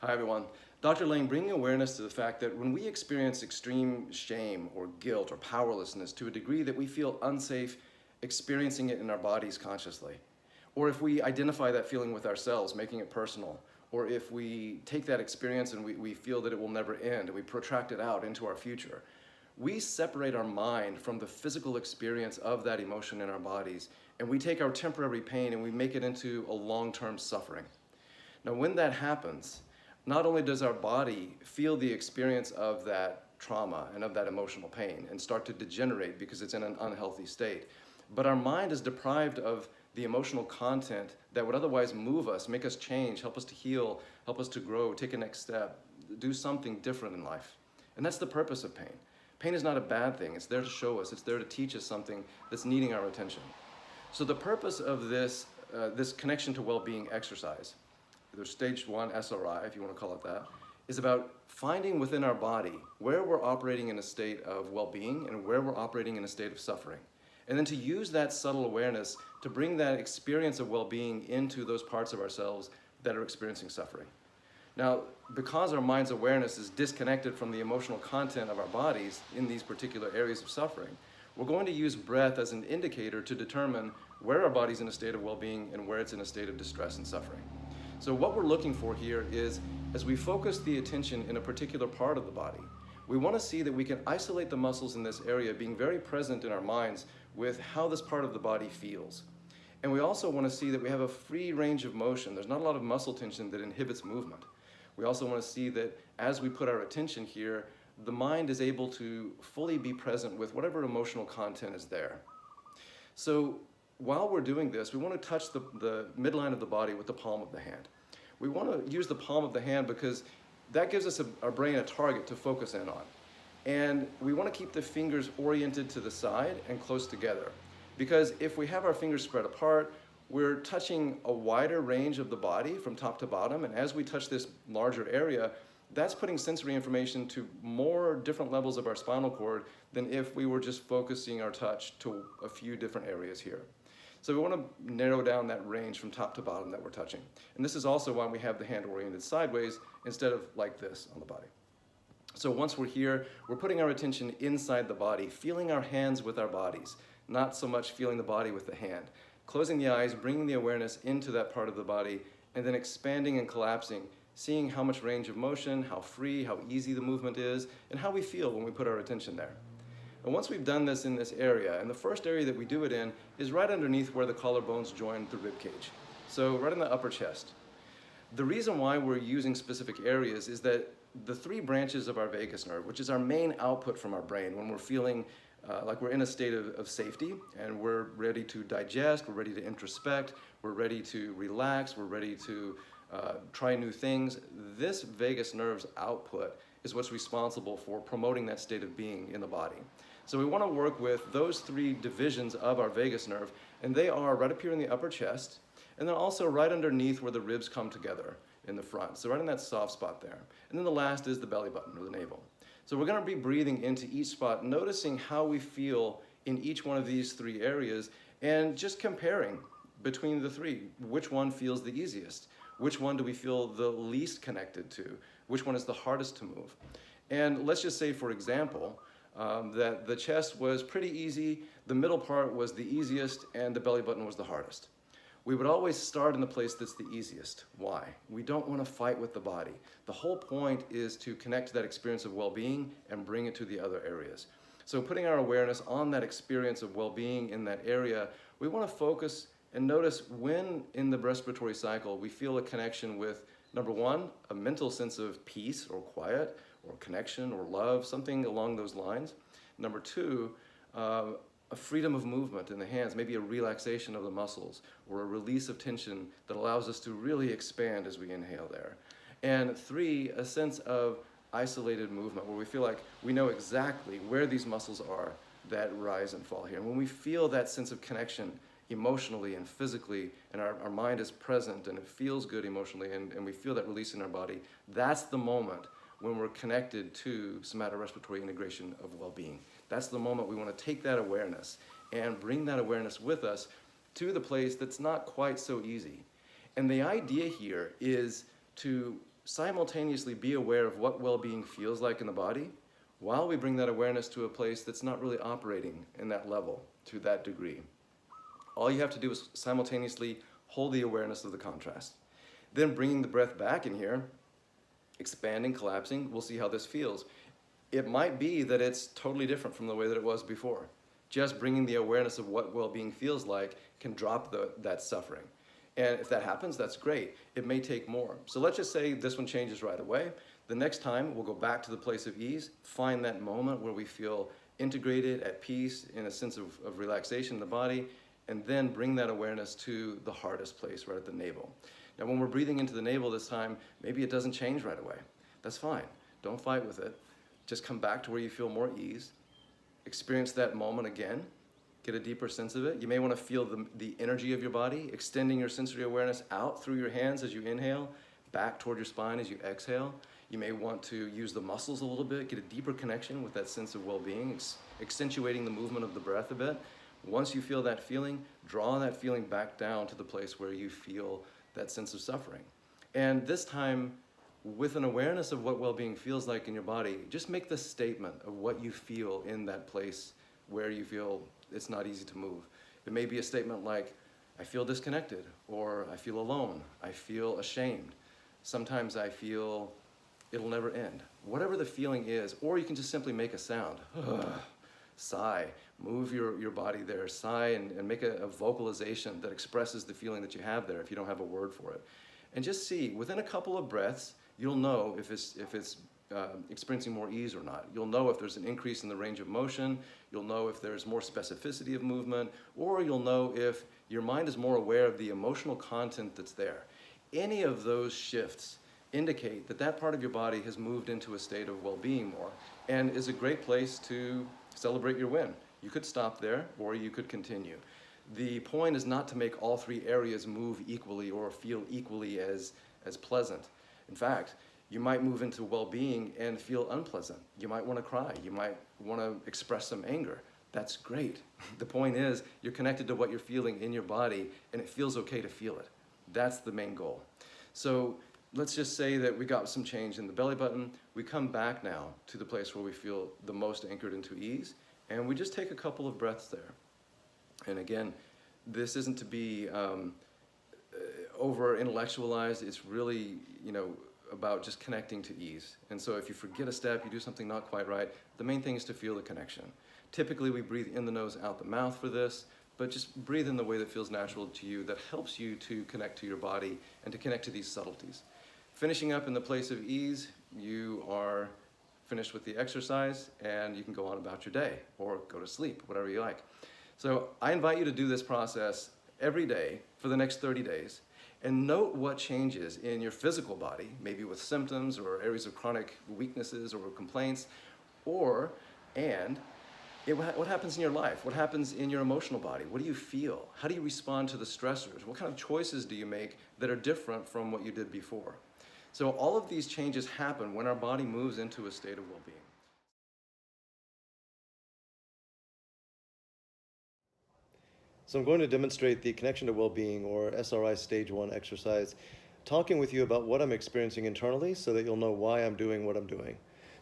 Hi everyone. Dr. Lane bringing awareness to the fact that when we experience extreme shame or guilt or powerlessness to a degree that we feel unsafe experiencing it in our bodies consciously, or if we identify that feeling with ourselves, making it personal, or if we take that experience and we feel that it will never end and we protract it out into our future, we separate our mind from the physical experience of that emotion in our bodies, and we take our temporary pain and we make it into a long-term suffering. Now, when that happens, not only does our body feel the experience of that trauma and of that emotional pain and start to degenerate because it's in an unhealthy state, but our mind is deprived of the emotional content that would otherwise move us, make us change, help us to heal, help us to grow, take a next step, do something different in life. And that's the purpose of pain. Pain is not a bad thing. It's there to show us. It's there to teach us something that's needing our attention. So the purpose of this connection to well-being exercise, the stage 1 SRI, if you want to call it that, is about finding within our body where we're operating in a state of well-being and where we're operating in a state of suffering. And then to use that subtle awareness to bring that experience of well-being into those parts of ourselves that are experiencing suffering. Now, because our mind's awareness is disconnected from the emotional content of our bodies in these particular areas of suffering, we're going to use breath as an indicator to determine where our body's in a state of well-being and where it's in a state of distress and suffering. So what we're looking for here is, as we focus the attention in a particular part of the body, we want to see that we can isolate the muscles in this area, being very present in our minds with how this part of the body feels. And we also want to see that we have a free range of motion. There's not a lot of muscle tension that inhibits movement. We also want to see that as we put our attention here, the mind is able to fully be present with whatever emotional content is there. So while we're doing this, we want to touch the midline of the body with the palm of the hand. We want to use the palm of the hand because that gives us our brain a target to focus in on. And we want to keep the fingers oriented to the side and close together. Because if we have our fingers spread apart, we're touching a wider range of the body from top to bottom. And as we touch this larger area, that's putting sensory information to more different levels of our spinal cord than if we were just focusing our touch to a few different areas here. So we want to narrow down that range from top to bottom that we're touching. And this is also why we have the hand oriented sideways instead of like this on the body. So once we're here, we're putting our attention inside the body, feeling our hands with our bodies, not so much feeling the body with the hand. Closing the eyes, bringing the awareness into that part of the body, and then expanding and collapsing, seeing how much range of motion, how free, how easy the movement is, and how we feel when we put our attention there. And once we've done this in this area, and the first area that we do it in is right underneath where the collarbones join the rib cage. So right in the upper chest. The reason why we're using specific areas is that the 3 branches of our vagus nerve, which is our main output from our brain when we're feeling like we're in a state of safety and we're ready to digest, we're ready to introspect, we're ready to relax, we're ready to try new things. This vagus nerve's output is what's responsible for promoting that state of being in the body. So we want to work with those 3 divisions of our vagus nerve, and they are right up here in the upper chest, and then also right underneath where the ribs come together in the front. So right in that soft spot there. And then the last is the belly button or the navel. So we're going to be breathing into each spot, noticing how we feel in each one of these 3 areas, and just comparing between the 3. Which one feels the easiest? Which one do we feel the least connected to? Which one is the hardest to move? And let's just say, for example, that the chest was pretty easy, the middle part was the easiest, and the belly button was the hardest. We would always start in the place that's the easiest. Why? We don't want to fight with the body. The whole point is to connect to that experience of well-being and bring it to the other areas. So putting our awareness on that experience of well-being in that area, we want to focus and notice when in the respiratory cycle we feel a connection with, number 1, a mental sense of peace or quiet or connection or love, something along those lines. Number 2, a freedom of movement in the hands, maybe a relaxation of the muscles or a release of tension that allows us to really expand as we inhale there. And 3, a sense of isolated movement where we feel like we know exactly where these muscles are that rise and fall here. And when we feel that sense of connection emotionally and physically, and our mind is present and it feels good emotionally, and we feel that release in our body, that's the moment when we're connected to somato-respiratory integration of well-being. That's the moment we want to take that awareness and bring that awareness with us to the place that's not quite so easy. And the idea here is to simultaneously be aware of what well-being feels like in the body while we bring that awareness to a place that's not really operating in that level to that degree. All you have to do is simultaneously hold the awareness of the contrast. Then bringing the breath back in here, expanding, collapsing, we'll see how this feels. It might be that it's totally different from the way that it was before. Just bringing the awareness of what well-being feels like can drop that suffering. And if that happens, that's great. It may take more. So let's just say this one changes right away. The next time, we'll go back to the place of ease, find that moment where we feel integrated, at peace, in a sense of relaxation in the body, and then bring that awareness to the hardest place, right at the navel. Now, when we're breathing into the navel this time, maybe it doesn't change right away. That's fine. Don't fight with it. Just come back to where you feel more ease. Experience that moment again. Get a deeper sense of it. You may want to feel the energy of your body, extending your sensory awareness out through your hands as you inhale, back toward your spine as you exhale. You may want to use the muscles a little bit, get a deeper connection with that sense of well-being, accentuating the movement of the breath a bit. Once you feel that feeling, draw that feeling back down to the place where you feel that sense of suffering. And this time, with an awareness of what well-being feels like in your body, just make the statement of what you feel in that place where you feel it's not easy to move. It may be a statement like, I feel disconnected, or I feel alone, I feel ashamed. Sometimes I feel it'll never end. Whatever the feeling is, or you can just simply make a sound. Sigh, move your body there, sigh, and make a vocalization that expresses the feeling that you have there if you don't have a word for it. And just see, within a couple of breaths, you'll know if it's experiencing more ease or not. You'll know if there's an increase in the range of motion, you'll know if there's more specificity of movement, or you'll know if your mind is more aware of the emotional content that's there. Any of those shifts indicate that that part of your body has moved into a state of well-being more, and is a great place to celebrate your win. You could stop there, or you could continue. The point is not to make all three areas move equally or feel equally as pleasant. In fact, you might move into well-being and feel unpleasant. You might want to cry. You might want to express some anger. That's great. The point is, you're connected to what you're feeling in your body, and it feels okay to feel it. That's the main goal. So let's just say that we got some change in the belly button. We come back now to the place where we feel the most anchored into ease, and we just take a couple of breaths there. And again, this isn't to be over intellectualized. It's really, about just connecting to ease. And so if you forget a step, you do something not quite right, the main thing is to feel the connection. Typically we breathe in the nose, out the mouth for this, but just breathe in the way that feels natural to you, that helps you to connect to your body and to connect to these subtleties. Finishing up in the place of ease, you are finished with the exercise and you can go on about your day or go to sleep, whatever you like. So I invite you to do this process every day for the next 30 days. And note what changes in your physical body, maybe with symptoms or areas of chronic weaknesses or complaints, what happens in your life? What happens in your emotional body? What do you feel? How do you respond to the stressors? What kind of choices do you make that are different from what you did before? So all of these changes happen when our body moves into a state of well-being. So I'm going to demonstrate the connection to well-being, or SRI stage 1 exercise, talking with you about what I'm experiencing internally so that you'll know why I'm doing what I'm doing.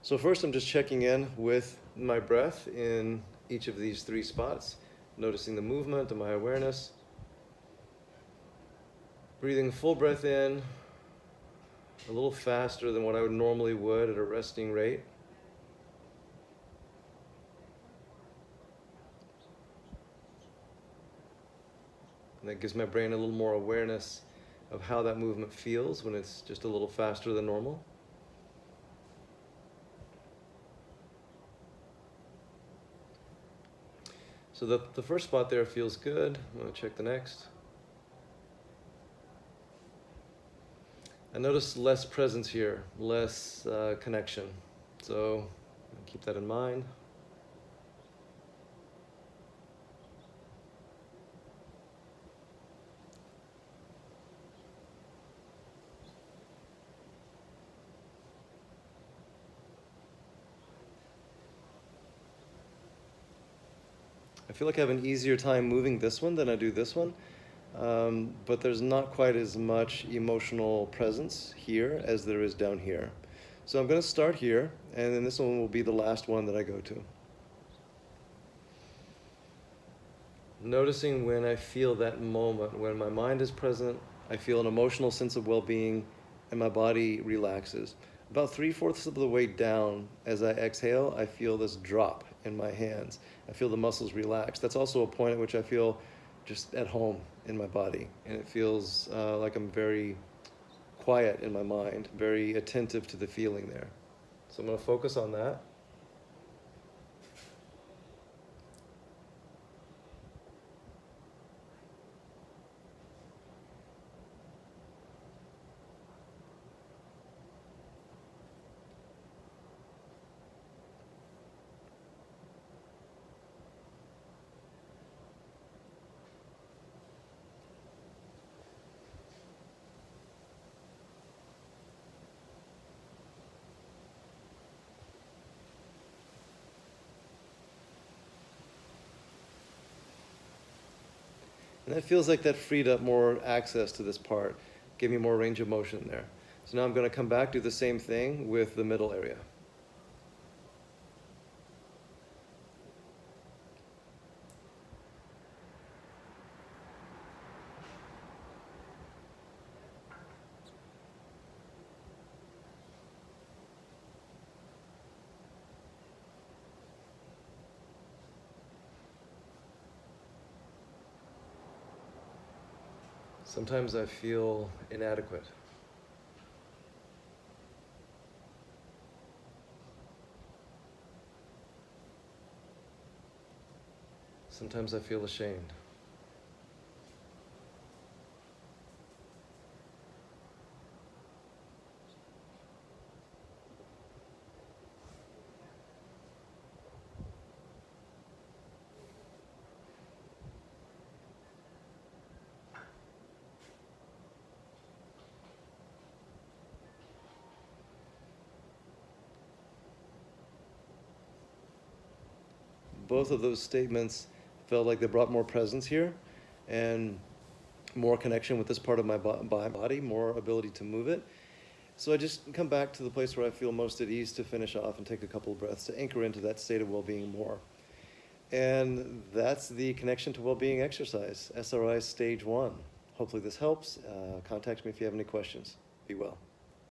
So first I'm just checking in with my breath in each of these 3 spots, noticing the movement of my awareness. Breathing full breath in, a little faster than what I normally would at a resting rate. And that gives my brain a little more awareness of how that movement feels when it's just a little faster than normal. So the first spot there feels good. I'm going to check the next. I notice less presence here, less connection. So keep that in mind. I feel like I have an easier time moving this one than I do this one. but there's not quite as much emotional presence here as there is down here. So I'm going to start here, and then this one will be the last one that I go to. Noticing when I feel that moment, when my mind is present, I feel an emotional sense of well-being, and my body relaxes. About 3/4 of the way down, as I exhale, I feel this drop in my hands. I feel the muscles relax. That's also a point at which I feel just at home in my body, and it feels like I'm very quiet in my mind, very attentive to the feeling there. So I'm going to focus on that. And that feels like that freed up more access to this part, gave me more range of motion there. So now I'm going to come back, do the same thing with the middle area. Sometimes I feel inadequate. Sometimes I feel ashamed. Both of those statements felt like they brought more presence here and more connection with this part of my body, more ability to move it. So I just come back to the place where I feel most at ease to finish off and take a couple of breaths to anchor into that state of well-being more. And that's the connection to well-being exercise, SRI stage 1. Hopefully this helps. Contact me if you have any questions. Be well.